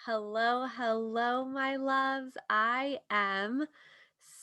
Hello, hello, my loves. I am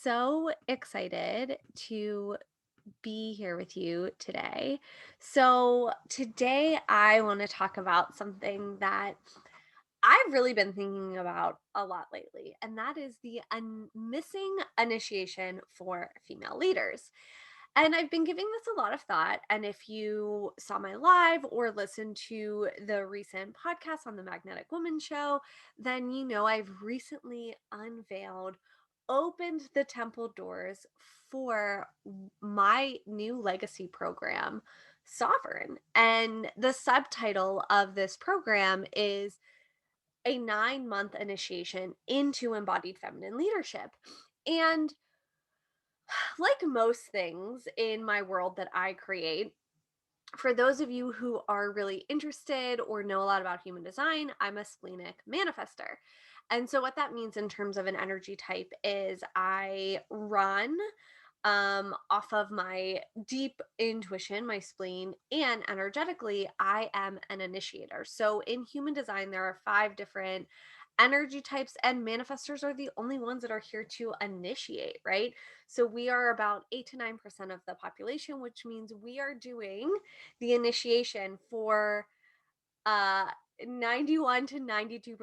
so excited to be here with you today. Today I want to talk about something that I've really been thinking about a lot lately, and that is the missing initiation for female leaders. And I've been giving this a lot of thought. And if you saw my live or listened to the recent podcast on the Magnetic Woman show, then you know I've recently opened the temple doors for my new legacy program, Sovereign. And the subtitle of this program is a 9-month initiation into embodied feminine leadership. And like most things in my world that I create, for those of you who are really interested or know a lot about human design, I'm a splenic manifester. And so, what that means in terms of an energy type is I run off of my deep intuition, my spleen, and energetically, I am an initiator. So, in human design, there are 5 different energy types, and manifestors are the only ones that are here to initiate, right? So, we are about 8 to 9% of the population, which means we are doing the initiation for uh 91 to 92%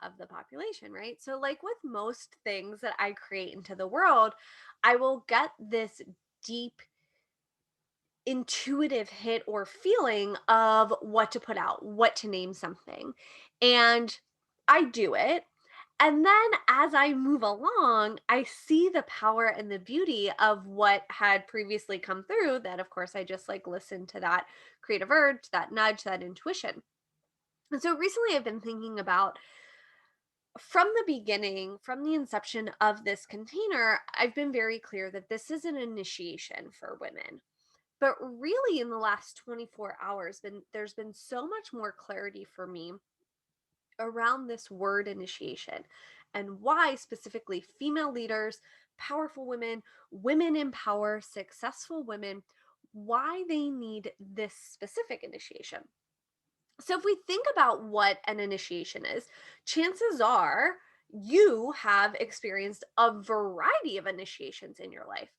of the population, right? So like with most things that I create into the world, I will get this deep intuitive hit or feeling of what to put out, what to name something. And I do it. And then as I move along, I see the power and the beauty of what had previously come through. That, of course, I just like listened to that creative urge, that nudge, that intuition. And so recently I've been thinking about from the beginning, from the inception of this container, I've been very clear that this is an initiation for women. But really, in the last 24 hours, there's been so much more clarity for me around this word initiation and why specifically female leaders, powerful women, women in power, successful women, why they need this specific initiation. So, if we think about what an initiation is, chances are you have experienced a variety of initiations in your life,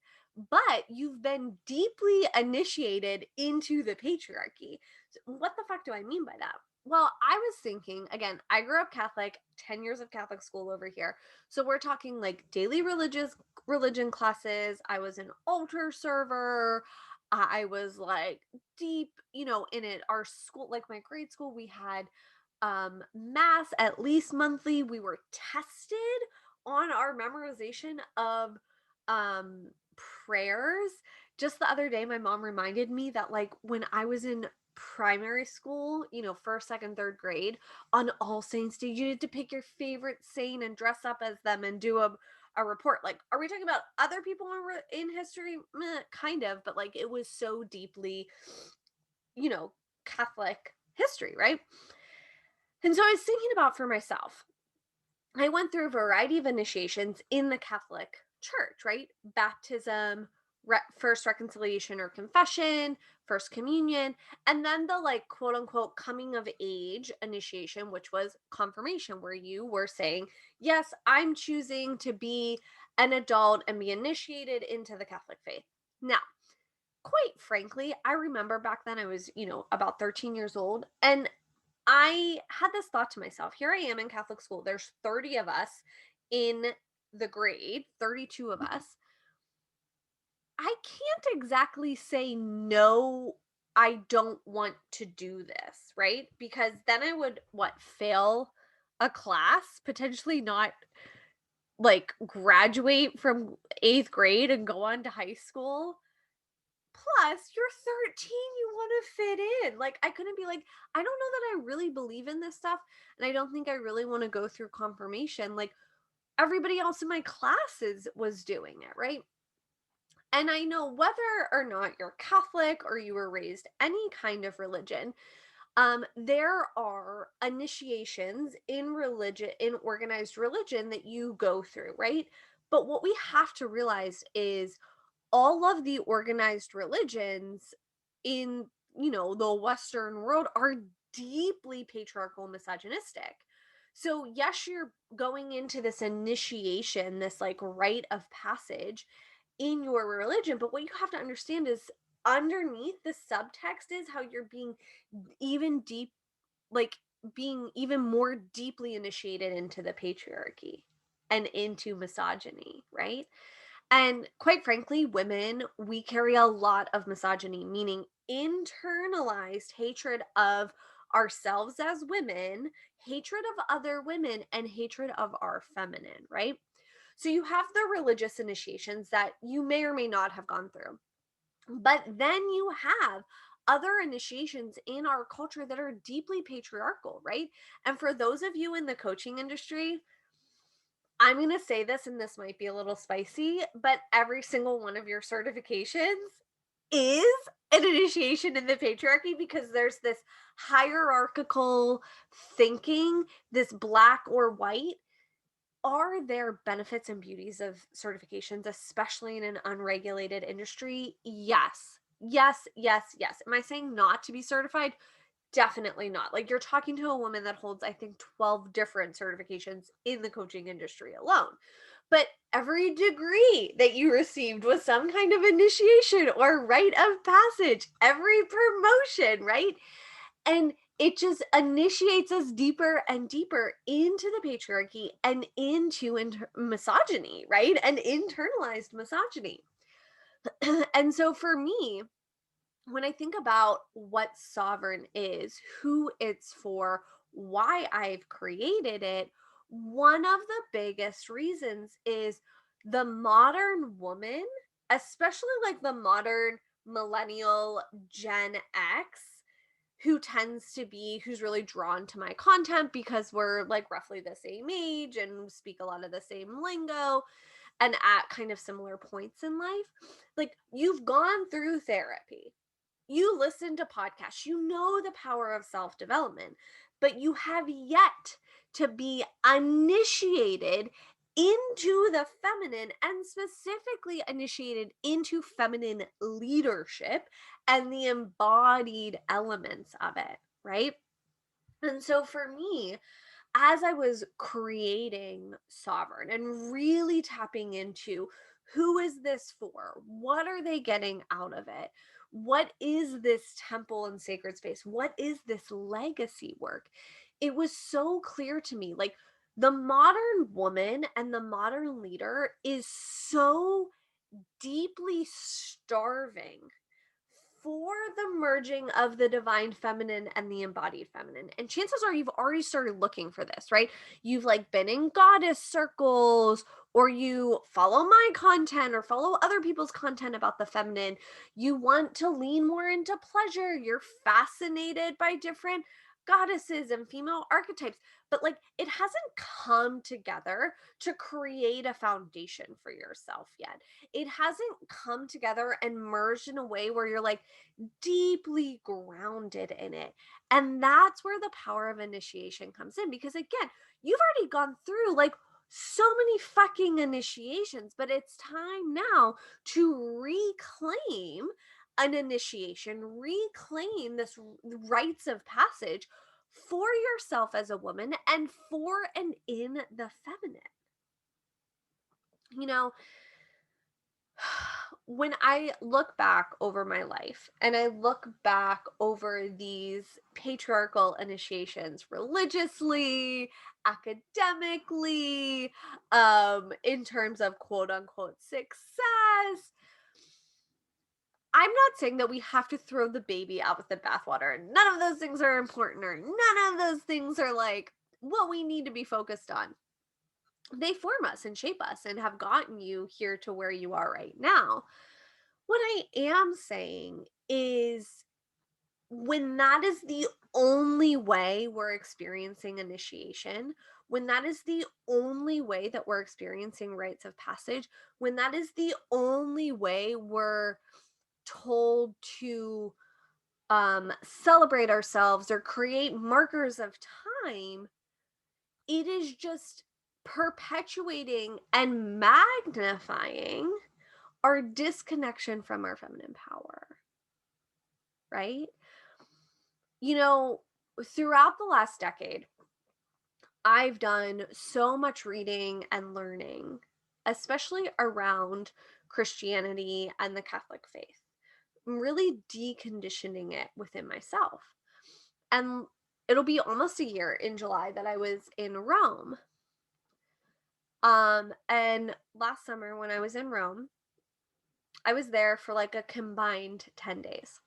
but you've been deeply initiated into the patriarchy. So what the fuck do I mean by that? Well, I was thinking, again, I grew up Catholic, 10 years of Catholic school over here. So we're talking like daily religion classes. I was an altar server. I was like deep, in it. Our school, like my grade school, we had mass at least monthly. We were tested on our memorization of um prayers. Just the other day my mom reminded me that like when I was in primary school, first, second, third grade, on All Saints Day, you had to pick your favorite saint and dress up as them and do a report. Like, are we talking about other people in history? Meh, kind of, but like it was so deeply, you know, Catholic history, right? And so I was thinking about for myself, I went through a variety of initiations in the Catholic Church, right? Baptism, first reconciliation or confession, first communion, and then the like quote unquote coming of age initiation, which was confirmation, where you were saying, yes, I'm choosing to be an adult and be initiated into the Catholic faith. Now, quite frankly, I remember back then I was, about 13 years old, and I had this thought to myself. Here I am in Catholic school. There's 30 of us in the grade, 32 of us. I can't exactly say no, I don't want to do this, right? Because then I would fail a class, potentially not like graduate from 8th grade and go on to high school. Plus, you're 13, you want to fit in. Like, I couldn't be like, I don't know that I really believe in this stuff. And I don't think I really want to go through confirmation. Like, everybody else in my classes was doing it, right? And I know whether or not you're Catholic or you were raised any kind of religion, there are initiations in religion, in organized religion that you go through, right? But what we have to realize is all of the organized religions in, the Western world are deeply patriarchal, misogynistic. So, yes, you're going into this initiation, this like rite of passage in your religion, but what you have to understand is underneath the subtext is how you're being even deep, like being even more deeply initiated into the patriarchy and into misogyny, right? And quite frankly, women, we carry a lot of misogyny, meaning internalized hatred of ourselves as women, hatred of other women, and hatred of our feminine, right? So you have the religious initiations that you may or may not have gone through. But then you have other initiations in our culture that are deeply patriarchal, right? And for those of you in the coaching industry, I'm going to say this, and this might be a little spicy, but every single one of your certifications is an initiation in the patriarchy because there's this hierarchical thinking, this black or white. Are there benefits and beauties of certifications, especially in an unregulated industry? Yes. Yes, yes, yes. Am I saying not to be certified? Definitely not. Like, you're talking to a woman that holds, I think, 12 different certifications in the coaching industry alone. But every degree that you received was some kind of initiation or rite of passage, every promotion, right? And it just initiates us deeper and deeper into the patriarchy and into misogyny, right? And internalized misogyny. And so for me, when I think about what Sovereign is, who it's for, why I've created it, one of the biggest reasons is the modern woman, especially like the modern millennial Gen X, who's really drawn to my content because we're like roughly the same age and speak a lot of the same lingo and at kind of similar points in life. Like, you've gone through therapy, you listen to podcasts, you know the power of self development, but you have yet to be initiated into the feminine and specifically initiated into feminine leadership and the embodied elements of it, right? And so for me, as I was creating Sovereign and really tapping into who is this for? What are they getting out of it? What is this temple and sacred space? What is this legacy work? It was so clear to me, like, the modern woman and the modern leader is so deeply starving for the merging of the divine feminine and the embodied feminine. And chances are you've already started looking for this, right? You've like been in goddess circles, or you follow my content or follow other people's content about the feminine. You want to lean more into pleasure. You're fascinated by different goddesses and female archetypes, but like it hasn't come together to create a foundation for yourself yet. It hasn't come together and merged in a way where you're like deeply grounded in it. And that's where the power of initiation comes in, because again, you've already gone through like so many fucking initiations, but it's time now to reclaim an initiation, reclaim this rites of passage for yourself as a woman and for and in the feminine. You know, when I look back over my life and I look back over these patriarchal initiations religiously, academically, in terms of quote unquote success, I'm not saying that we have to throw the baby out with the bathwater. None of those things are important, or none of those things are like what we need to be focused on. They form us and shape us and have gotten you here to where you are right now. What I am saying is, when that is the only way we're experiencing initiation, when that is the only way that we're experiencing rites of passage, when that is the only way we're told to celebrate ourselves or create markers of time, it is just perpetuating and magnifying our disconnection from our feminine power, right? You know, throughout the last decade, I've done so much reading and learning, especially around Christianity and the Catholic faith. I'm really deconditioning it within myself. And it'll be almost a year in July that I was in Rome. And last summer when I was in Rome, I was there for like a combined 10 days.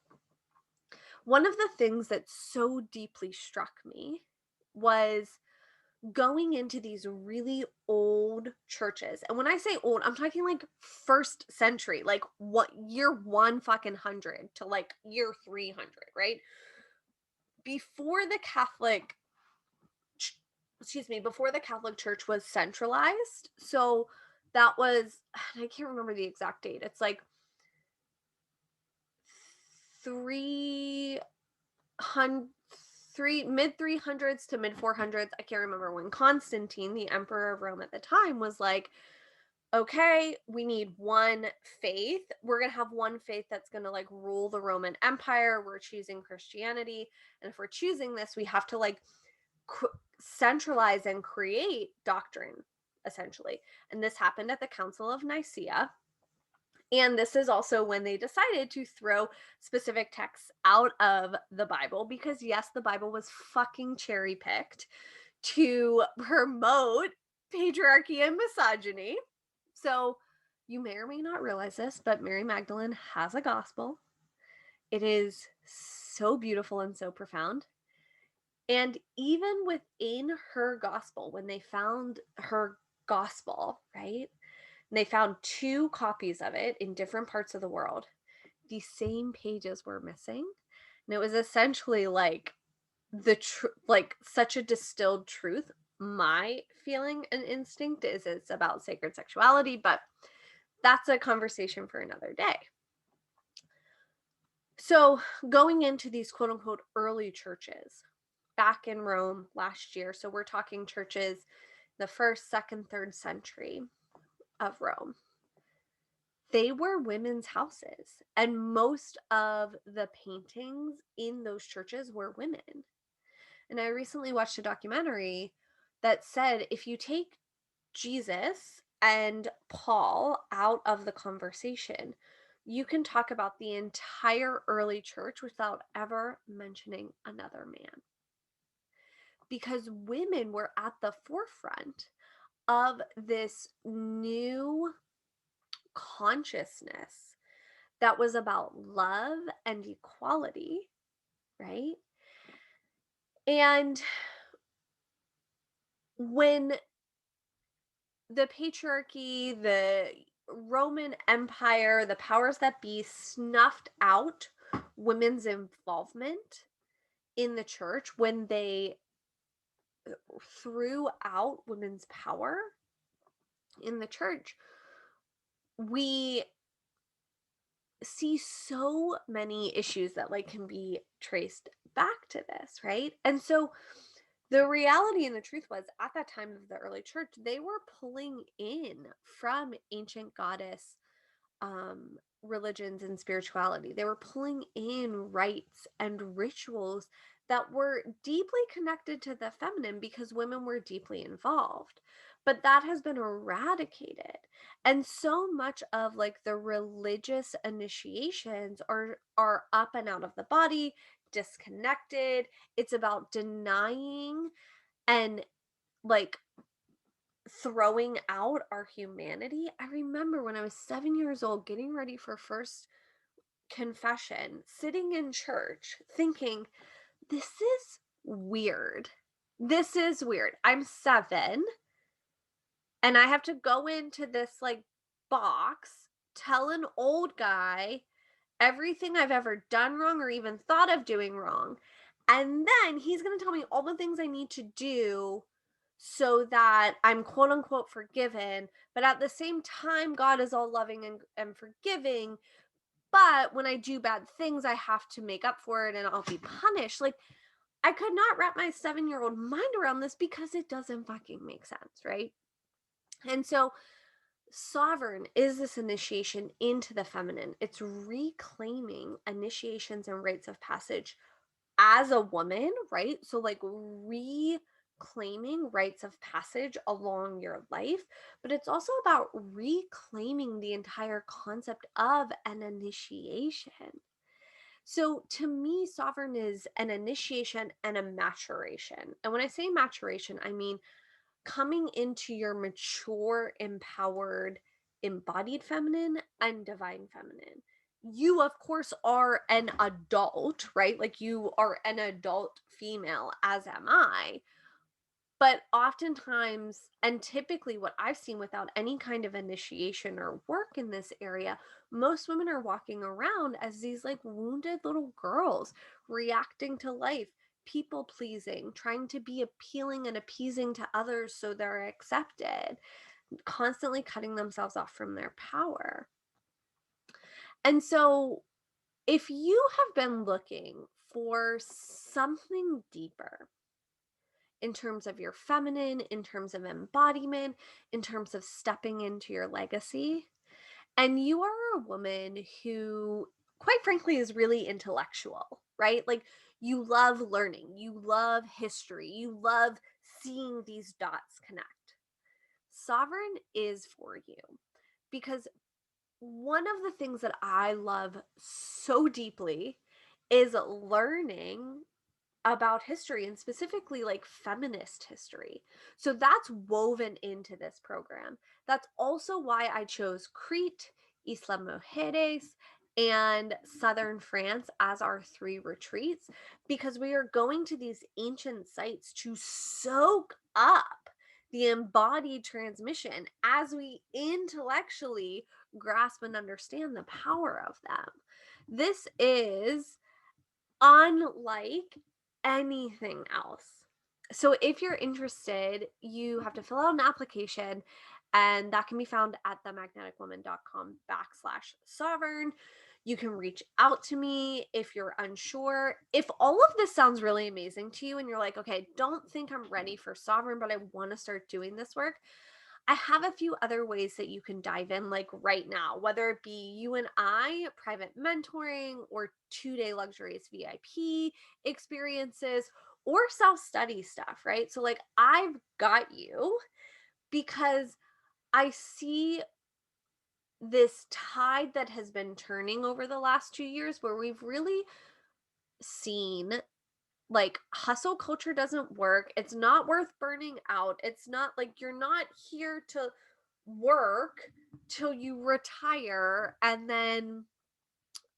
One of the things that so deeply struck me was going into these really old churches. And when I say old, I'm talking like first century, like what year one fucking hundred to like year 300, right? Before the Catholic, before the Catholic Church was centralized. So that was, I can't remember the exact date. It's like 300 mid 300s to mid 400s. I can't remember, when Constantine, the emperor of Rome at the time, was like, okay, we need one faith. We're going to have one faith that's going to like rule the Roman Empire. We're choosing Christianity. And if we're choosing this, we have to like centralize and create doctrine, essentially. And this happened at the Council of Nicaea. And this is also when they decided to throw specific texts out of the Bible, because yes, the Bible was fucking cherry picked to promote patriarchy and misogyny. So you may or may not realize this, but Mary Magdalene has a gospel. It is so beautiful and so profound. And even within her gospel, when they found her gospel, right? And they found two copies of it in different parts of the world. The same pages were missing. And it was essentially like like such a distilled truth. My feeling and instinct is it's about sacred sexuality, but that's a conversation for another day. So going into these quote unquote early churches back in Rome last year, so we're talking churches the first, second, third century of Rome, they were women's houses, and most of the paintings in those churches were women. And I recently watched a documentary that said if you take Jesus and Paul out of the conversation, you can talk about the entire early church without ever mentioning another man. Because women were at the forefront of this new consciousness that was about love and equality, right? And when the patriarchy, the Roman Empire, the powers that be snuffed out women's involvement in the church, when they threw out women's power in the church, we see so many issues that like can be traced back to this, right? And so the reality and the truth was, at that time of the early church, they were pulling in from ancient goddess religions and spirituality. They were pulling in rites and rituals that were deeply connected to the feminine because women were deeply involved. But that has been eradicated. And so much of like the religious initiations are up and out of the body, disconnected. It's about denying and like throwing out our humanity. I remember when I was 7 years old, getting ready for first confession, sitting in church, thinking, this is weird. This is weird. I'm 7 and I have to go into this like box, tell an old guy everything I've ever done wrong or even thought of doing wrong. And then he's going to tell me all the things I need to do so that I'm quote unquote forgiven. But at the same time, God is all loving and forgiving. But when I do bad things, I have to make up for it and I'll be punished. Like, I could not wrap my 7-year-old mind around this because it doesn't fucking make sense, right? And so, Sovereign is this initiation into the feminine. It's reclaiming initiations and rites of passage as a woman, right? So, like, reclaiming claiming rites of passage along your life, but it's also about reclaiming the entire concept of an initiation. So to me, sovereign is an initiation and a maturation. And when I say maturation, I mean coming into your mature, empowered, embodied feminine and divine feminine. You, of course, are an adult, right? Like you are an adult female, as am I. But oftentimes, and typically, what I've seen without any kind of initiation or work in this area, most women are walking around as these like wounded little girls reacting to life, people pleasing, trying to be appealing and appeasing to others so they're accepted, constantly cutting themselves off from their power. And so, if you have been looking for something deeper, in terms of your feminine, in terms of embodiment, in terms of stepping into your legacy. And you are a woman who, quite frankly, is really intellectual, right? Like you love learning, you love history, you love seeing these dots connect. Sovereign is for you because one of the things that I love so deeply is learning about history and specifically like feminist history. So that's woven into this program. That's also why I chose Crete, Isla Mujeres, and Southern France as our three retreats, because we are going to these ancient sites to soak up the embodied transmission as we intellectually grasp and understand the power of them. This is unlike anything else. So if you're interested, you have to fill out an application, and that can be found at themagneticwoman.com/sovereign. You can reach out to me if you're unsure. If all of this sounds really amazing to you and you're like, okay, don't think I'm ready for sovereign, but I want to start doing this work, I have a few other ways that you can dive in, like right now, whether it be you and I, private mentoring, or 2-day luxurious VIP experiences, or self study stuff, right? So, like, I've got you because I see this tide that has been turning over the last 2 years where we've really seen like hustle culture doesn't work. It's not worth burning out. It's not like you're not here to work till you retire and then,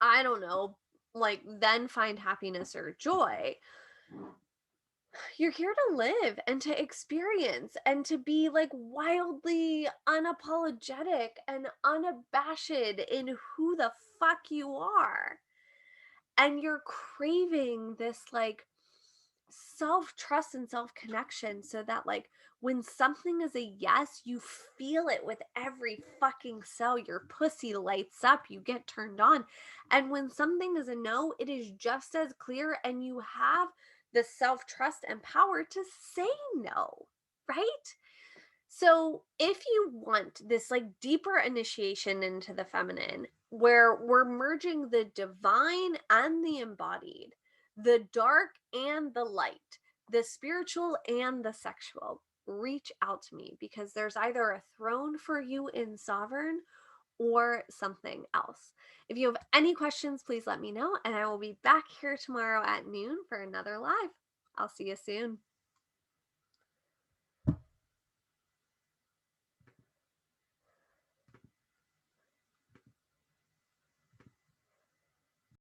I don't know, like then find happiness or joy. You're here to live and to experience and to be like wildly unapologetic and unabashed in who the fuck you are. And you're craving this like self trust and self connection so that like when something is a yes, you feel it with every fucking cell. Your pussy lights up, you get turned on. And when something is a no, it is just as clear, and you have the self trust and power to say no, right? So, if you want this like deeper initiation into the feminine, where we're merging the divine and the embodied, the dark and the light, the spiritual and the sexual, reach out to me because there's either a throne for you in Sovereign or something else. If you have any questions, please let me know, and I will be back here tomorrow at noon for another live. I'll see you soon.